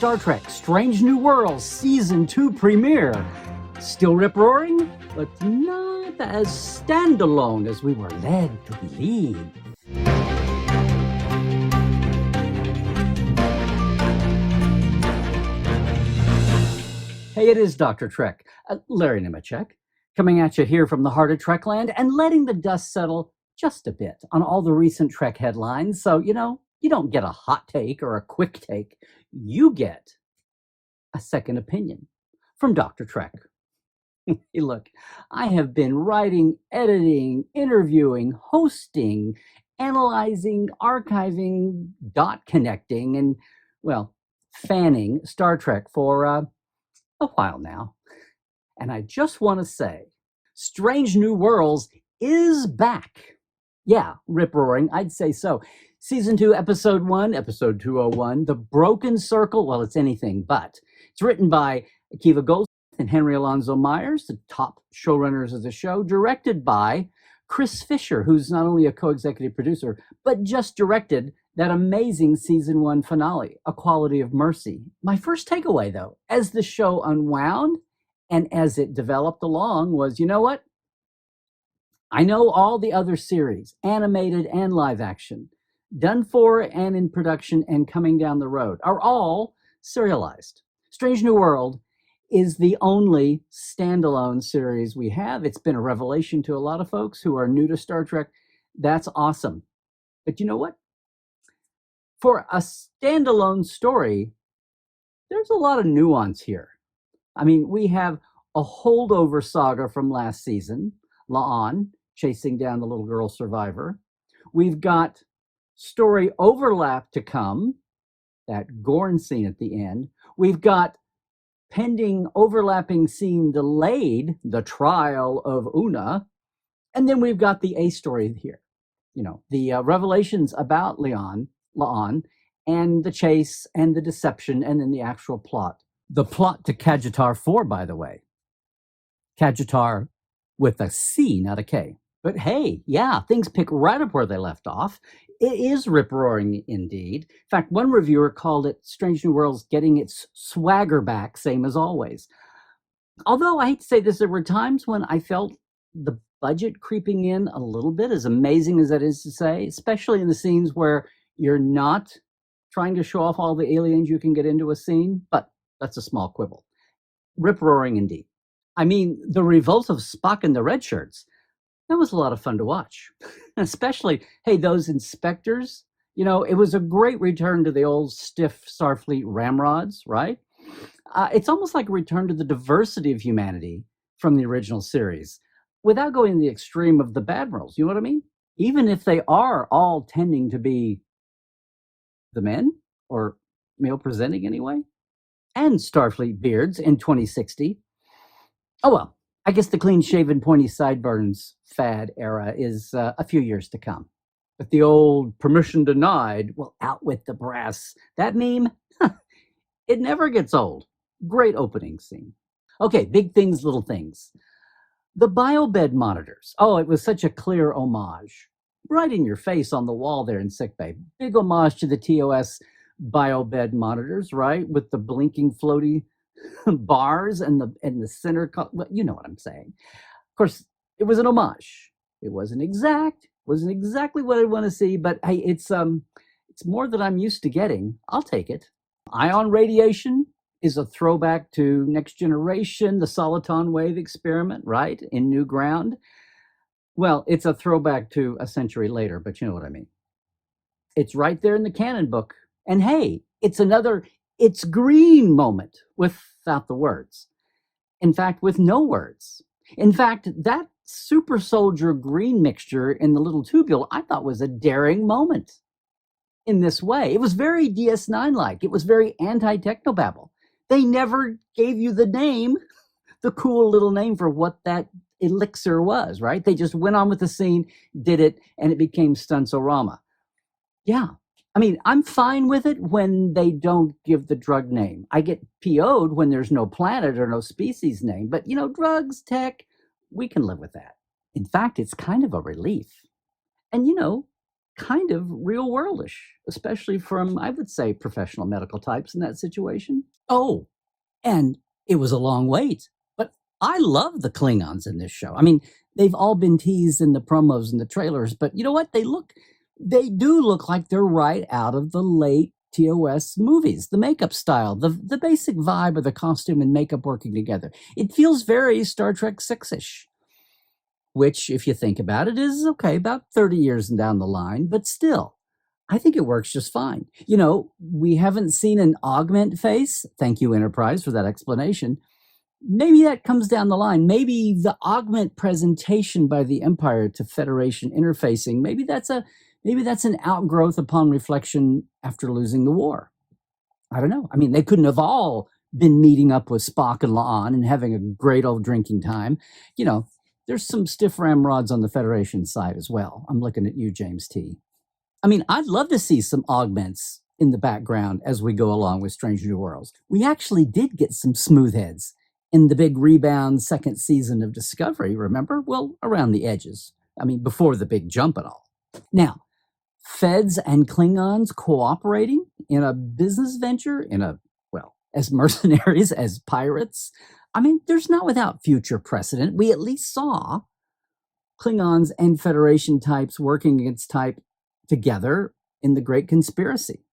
Star Trek Strange New Worlds Season 2 premiere. Still rip-roaring, but not as standalone as we were led to believe. Hey, it is Dr. Trek, Larry Nemecek, coming at you here from the heart of Trekland and letting the dust settle just a bit on all the recent Trek headlines. So, you don't get a hot take or a quick take. You get a second opinion from Dr. Trek. Hey, look, I have been writing, editing, interviewing, hosting, analyzing, archiving, dot connecting, and, well, fanning Star Trek for a while now. And I just want to say, Strange New Worlds is back. Yeah, rip-roaring, I'd say so. Season 2, Episode 1, Episode 201, The Broken Circle. Well, it's anything but. It's written by Akiva Goldsmith and Henry Alonzo Myers, the top showrunners of the show, directed by Chris Fisher, who's not only a co-executive producer, but just directed that amazing Season 1 finale, A Quality of Mercy. My first takeaway, though, as the show unwound and as it developed along was, you know what? I know all the other series, animated and live action, done for and in production and coming down the road, are all serialized. Strange New World is the only standalone series we have. It's been a revelation to a lot of folks who are new to Star Trek. That's awesome. But you know what? For a standalone story, there's a lot of nuance here. I mean, we have a holdover saga from last season, La'an chasing down the little girl survivor. We've got story overlap to come, that Gorn scene at the end. We've got pending overlapping scene delayed, the trial of Una. And then we've got the A story here. The revelations about La'an, and the chase and the deception, and then the actual plot. The plot to Cajitar 4, by the way. Cajitar with a C, not a K. But hey, yeah, things pick right up where they left off. It is rip-roaring indeed. In fact, one reviewer called it Strange New Worlds getting its swagger back, same as always. Although I hate to say this, there were times when I felt the budget creeping in a little bit, as amazing as that is to say, especially in the scenes where you're not trying to show off all the aliens you can get into a scene, but that's a small quibble. Rip-roaring indeed. I mean, the revolt of Spock and the red shirts, that was a lot of fun to watch. Especially, hey, those inspectors, it was a great return to the old stiff Starfleet ramrods, right? It's almost like a return to the diversity of humanity from the original series, without going to the extreme of the bad roles, you know what I mean? Even if they are all tending to be the men, or male presenting anyway, and Starfleet beards in 2060. Oh well, I guess the clean-shaven, pointy sideburns fad era is a few years to come. But the old permission denied, well, out with the brass. That meme, it never gets old. Great opening scene. Okay, big things, little things. The biobed monitors. Oh, it was such a clear homage. Right in your face on the wall there in sickbay. Big homage to the TOS biobed monitors, right? With the blinking floaty bars and the center. Well, you know what I'm saying. Of course, it was an homage. It wasn't exactly what I want to see, but hey, it's more than I'm used to getting. I'll take it. Ion radiation is a throwback to Next Generation, the Soliton wave experiment, right? In New Ground. Well, it's a throwback to a century later, but you know what I mean. It's right there in the canon book. And hey, it's green moment without the words. In fact, with no words. In fact, that super soldier green mixture in the little tubule, I thought was a daring moment in this way. It was very DS9-like. It was very anti-technobabble. They never gave you the name, the cool little name for what that elixir was, right? They just went on with the scene, did it, and it became Stunsorama. Yeah. I mean, I'm fine with it when they don't give the drug name. I get PO'd when there's no planet or no species name, but drugs, tech, we can live with that. In fact, it's kind of a relief. And kind of real worldish, especially from, I would say, professional medical types in that situation. Oh, and it was a long wait, but I love the Klingons in this show. I mean, they've all been teased in the promos and the trailers, but you know what? They do look like they're right out of the late TOS movies. The makeup style, the basic vibe of the costume and makeup working together. It feels very Star Trek 6-ish, which, if you think about it, is okay, about 30 years down the line, but still, I think it works just fine. You know, we haven't seen an augment face. Thank you, Enterprise, for that explanation. Maybe that comes down the line. Maybe the augment presentation by the Empire to Federation interfacing, maybe that's an outgrowth upon reflection after losing the war. I don't know. I mean, they couldn't have all been meeting up with Spock and La'an and having a great old drinking time. You know, there's some stiff ramrods on the Federation side as well. I'm looking at you, James T. I mean, I'd love to see some augments in the background as we go along with Strange New Worlds. We actually did get some smooth heads in the big rebound second season of Discovery, remember? Well, around the edges. I mean, before the big jump and all. Now, Feds and Klingons cooperating in a business venture, as mercenaries, as pirates. I mean, there's not without future precedent. We at least saw Klingons and Federation types working against type together in the Great Conspiracy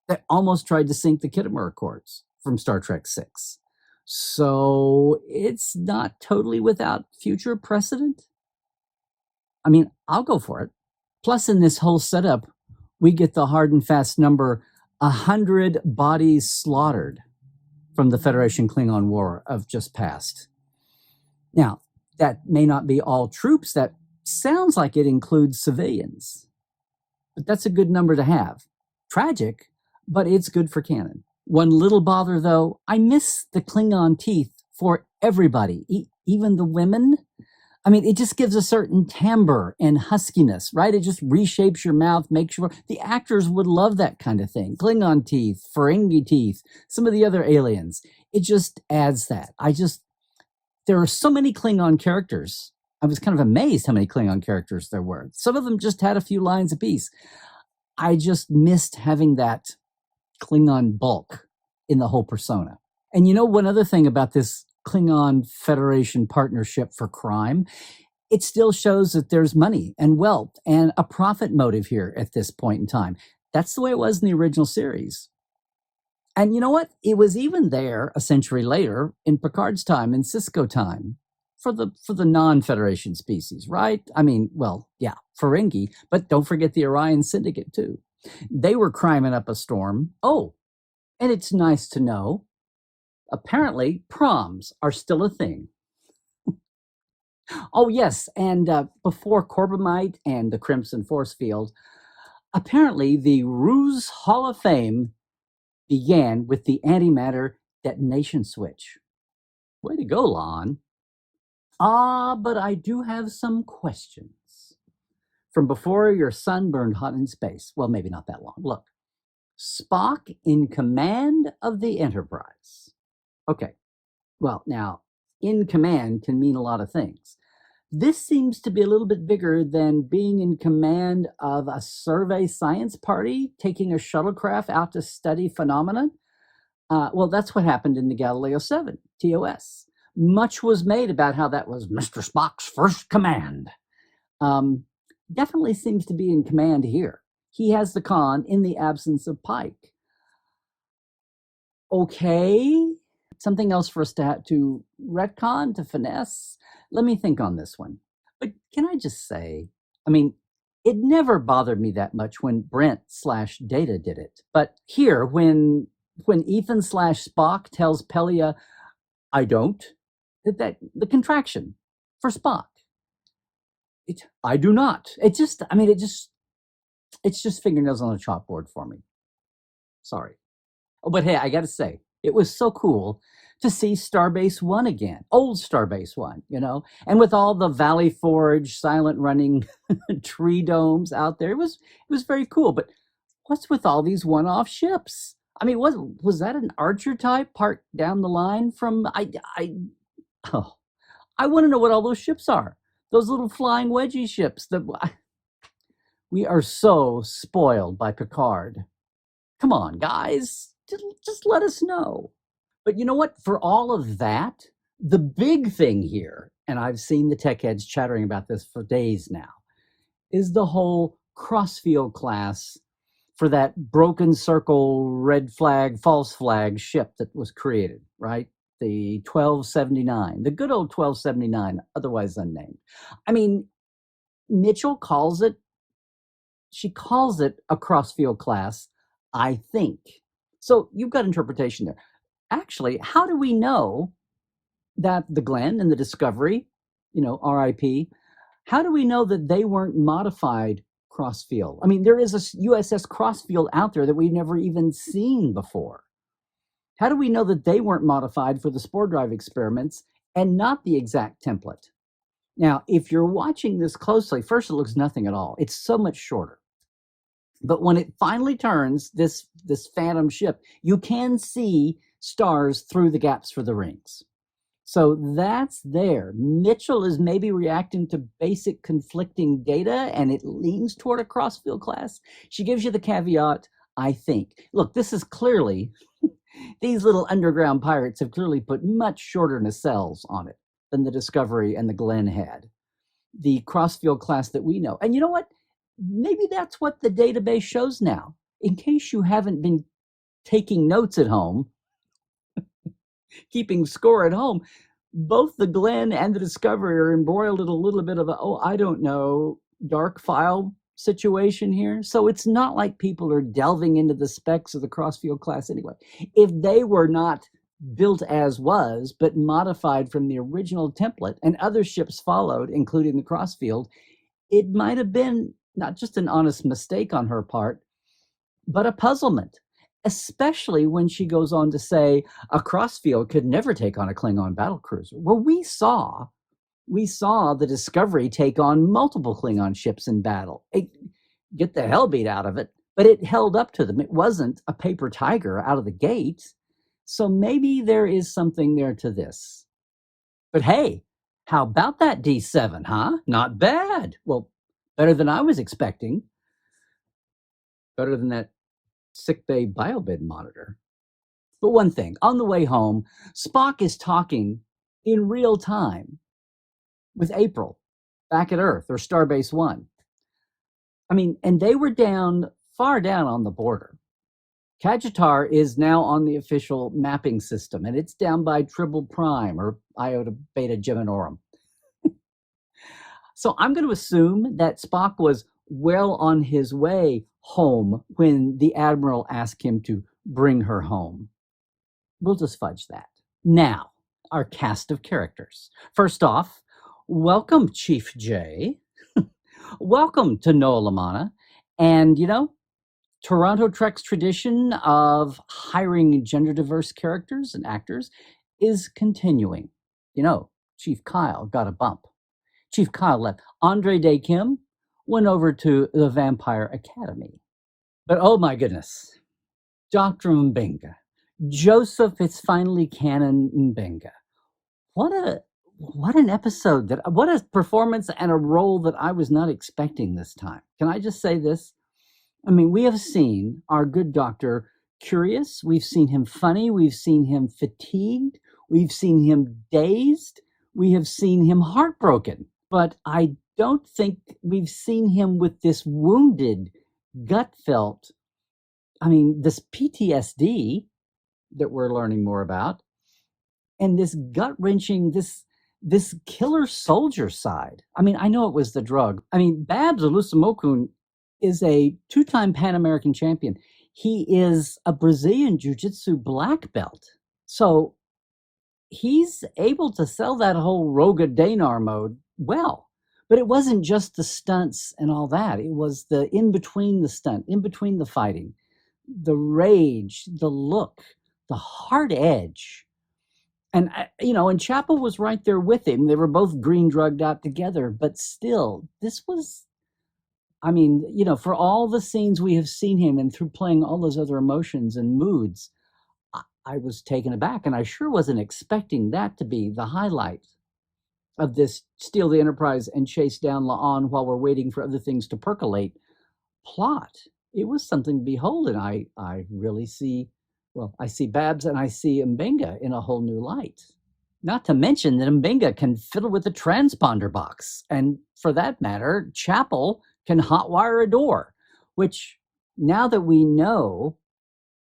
that almost tried to sink the Khitomer Accords from Star Trek VI. So it's not totally without future precedent. I mean, I'll go for it. Plus, in this whole setup, we get the hard and fast number 100 bodies slaughtered from the Federation Klingon War of just past. Now, that may not be all troops. That sounds like it includes civilians. But that's a good number to have. Tragic, but it's good for canon. One little bother, though, I miss the Klingon teeth for everybody, even the women. I mean, it just gives a certain timbre and huskiness, right? It just reshapes your mouth, makes sure the actors would love that kind of thing. Klingon teeth, Ferengi teeth, some of the other aliens. It just adds that. There are so many Klingon characters. I was kind of amazed how many Klingon characters there were. Some of them just had a few lines apiece. I just missed having that Klingon bulk in the whole persona. And you know, one other thing about this Klingon Federation partnership for crime, it still shows that there's money and wealth and a profit motive here at this point in time. That's the way it was in the original series. And you know what? It was even there a century later in Picard's time, in Cisco time, for the non-Federation species, right? I mean, well, yeah, Ferengi, but don't forget the Orion Syndicate too. They were criming up a storm. Oh, and it's nice to know, apparently proms are still a thing. Oh, yes, and before Corbomite and the Crimson Force Field, apparently the Ruse Hall of Fame began with the antimatter detonation switch. Way to go, Lon. But I do have some questions. From before your sun burned hot in space. Well, maybe not that long. Look, Spock in command of the Enterprise. Okay, well, now, in command can mean a lot of things. This seems to be a little bit bigger than being in command of a survey science party, taking a shuttlecraft out to study phenomena. Well, that's what happened in the Galileo 7, TOS. Much was made about how that was Mr. Spock's first command. Definitely seems to be in command here. He has the con in the absence of Pike. Okay, something else for us to retcon, to finesse? Let me think on this one. But can I just say, I mean, it never bothered me that much when Brent/Data did it. But here, when Ethan/Spock tells Pelia, I don't, that the contraction for Spock. I do not. It's just fingernails on a chalkboard for me. Sorry. Oh, but hey, I got to say, it was so cool to see Starbase One again, old Starbase One, you know, and with all the Valley Forge silent running tree domes out there, it was very cool. But what's with all these one-off ships? I mean, was that an Archer type parked down the line from? I want to know what all those ships are. Those little flying wedgie ships. We are so spoiled by Picard. Come on, guys. Just let us know. But you know what? For all of that, the big thing here, and I've seen the tech heads chattering about this for days now, is the whole crossfield class for that broken circle, red flag, false flag ship that was created, right? The 1279, the good old 1279, otherwise unnamed. I mean, Mitchell calls it, she calls it a crossfield class, I think. So you've got interpretation there. Actually, how do we know that the Glenn and the Discovery, RIP, how do we know that they weren't modified crossfield? I mean, there is a USS Crossfield out there that we've never even seen before. How do we know that they weren't modified for the spore drive experiments and not the exact template? Now, if you're watching this closely, first it looks nothing at all. It's so much shorter. But when it finally turns, this phantom ship, you can see stars through the gaps for the rings. So that's there. Mitchell is maybe reacting to basic conflicting data, and it leans toward a crossfield class. She gives you the caveat, I think. Look, this is clearly, these little underground pirates have clearly put much shorter nacelles on it than the Discovery and the Glenn had. The crossfield class that we know. And you know what? Maybe that's what the database shows now. In case you haven't been taking notes at home, keeping score at home, both the Glenn and the Discovery are embroiled in a little bit of a, dark file situation here. So it's not like people are delving into the specs of the crossfield class anyway. If they were not built as was, but modified from the original template and other ships followed, including the crossfield, it might have been not just an honest mistake on her part, but a puzzlement, especially when she goes on to say a crossfield could never take on a Klingon battlecruiser. Well, we saw the Discovery take on multiple Klingon ships in battle. It, get the hell beat out of it, but it held up to them. It wasn't a paper tiger out of the gate. So maybe there is something there to this. But hey, how about that D7, huh? Not bad. Well, better than I was expecting. Better than that sickbay biobid monitor. But one thing, on the way home, Spock is talking in real time with April back at Earth or Starbase One. I mean, and they were far down on the border. Cajitar is now on the official mapping system, and it's down by Tribble Prime or Iota Beta Geminorum. So I'm going to assume that Spock was well on his way home when the Admiral asked him to bring her home. We'll just fudge that. Now, our cast of characters. First off, welcome, Chief J. Welcome to Noah Lamana. And, Toronto Trek's tradition of hiring gender diverse characters and actors is continuing. Chief Kyle got a bump. Chief Kyle left. Andre Day Kim went over to the Vampire Academy. But oh my goodness, Dr. Mbenga, Joseph is finally canon Mbenga. What an episode, what a performance and a role that I was not expecting this time. Can I just say this? I mean, we have seen our good doctor curious. We've seen him funny. We've seen him fatigued. We've seen him dazed. We have seen him heartbroken. But I don't think we've seen him with this wounded, gut felt, this PTSD that we're learning more about, and this gut wrenching, this killer soldier side. I know it was the drug. Babs Olusamokun is a 2-time Pan American champion. He is a Brazilian Jiu-Jitsu black belt. So he's able to sell that whole Roga Danar mode well. But it wasn't just the stunts and all that. It was the in-between the stunt, in between the fighting, the rage, the look, the hard edge. And, and Chappell was right there with him. They were both green drugged out together. But still, this was, for all the scenes we have seen him and through playing all those other emotions and moods, I was taken aback. And I sure wasn't expecting that to be the highlight of this steal the Enterprise and chase down La'an while we're waiting for other things to percolate plot, it was something to behold, and I really see, well, I see Babs and I see Mbenga in a whole new light. Not to mention that Mbenga can fiddle with the transponder box, and for that matter, Chapel can hotwire a door, which now that we know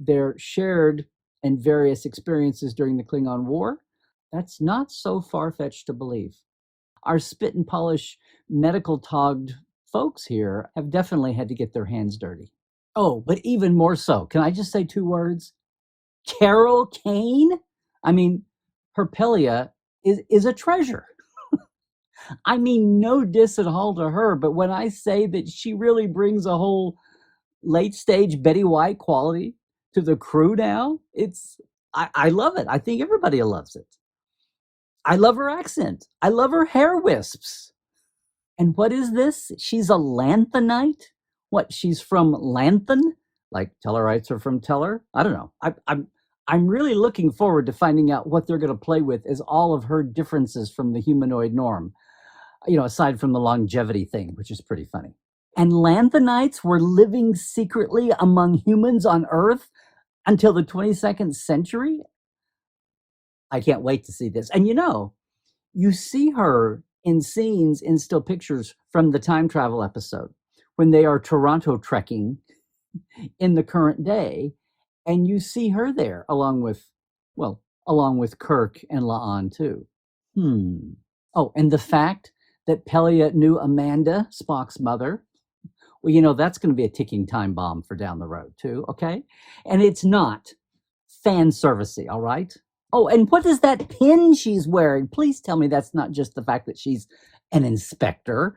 their shared and various experiences during the Klingon War, that's not so far-fetched to believe. Our spit and polish medical togged folks here have definitely had to get their hands dirty. Oh, but even more so, can I just say 2 words? Carol Kane? I mean, Herpelia is a treasure. I mean, no diss at all to her, but when I say that she really brings a whole late stage Betty White quality to the crew now, I love it. I think everybody loves it. I love her accent. I love her hair wisps. And what is this? She's a Lanthanite? What, she's from Lanthan? Like Tellarites are from Teller? I don't know. I'm really looking forward to finding out what they're going to play with as all of her differences from the humanoid norm. You know, aside from the longevity thing, which is pretty funny. And Lanthanites were living secretly among humans on Earth until the 22nd century? I can't wait to see this. And you know, you see her in scenes in still pictures from the time travel episode when they are Toronto trekking in the current day, and you see her there along with Kirk and La'an too. Oh, and the fact that Pelia knew Amanda, Spock's mother, well, you know, that's going to be a ticking time bomb for down the road too, okay? And it's not fan servicey, all right? Oh, and what is that pin she's wearing? Please tell me that's not just the fact that she's an inspector.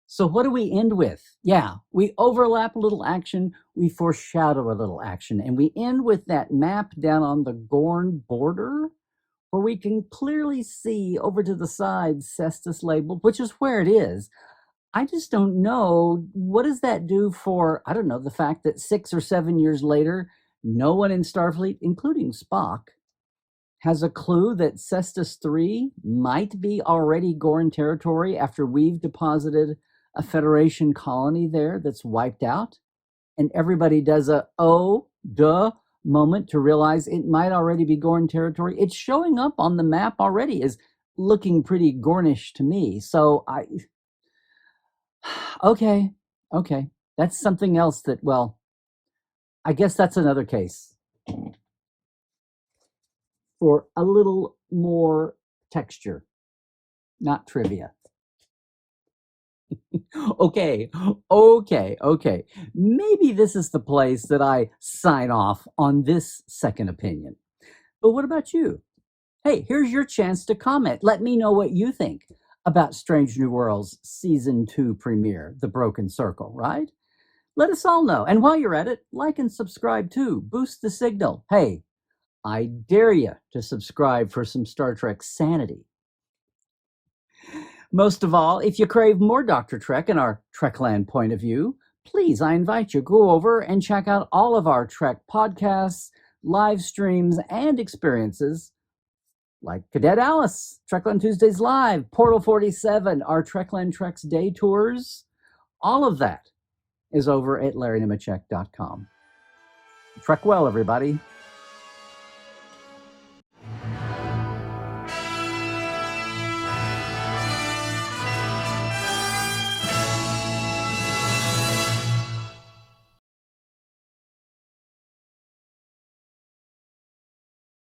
So what do we end with? Yeah, we overlap a little action, we foreshadow a little action, and we end with that map down on the Gorn border where we can clearly see over to the side Cestus labeled, which is where it is. I just don't know, what does that do for, I don't know, the fact that 6 or 7 years later, no one in Starfleet, including Spock, has a clue that Cestus 3 might be already Gorn territory after we've deposited a Federation colony there that's wiped out, and everybody does a, oh, duh, moment to realize it might already be Gorn territory. It's showing up on the map already as looking pretty Gornish to me. So okay, that's something else that, well, I guess that's another case for a little more texture, not trivia. Okay. Maybe this is the place that I sign off on this second opinion. But what about you? Hey, here's your chance to comment. Let me know what you think about Strange New Worlds Season 2 premiere, The Broken Circle, right? Let us all know. And while you're at it, like and subscribe too. Boost the signal. Hey, I dare you to subscribe for some Star Trek sanity. Most of all, if you crave more Dr. Trek and our Trekland point of view, please, I invite you, go over and check out all of our Trek podcasts, live streams, and experiences like Cadet Alice, Trekland Tuesdays Live, Portal 47, our Trekland Treks day tours. All of that is over at LarryNemecek.com. Trek well, everybody.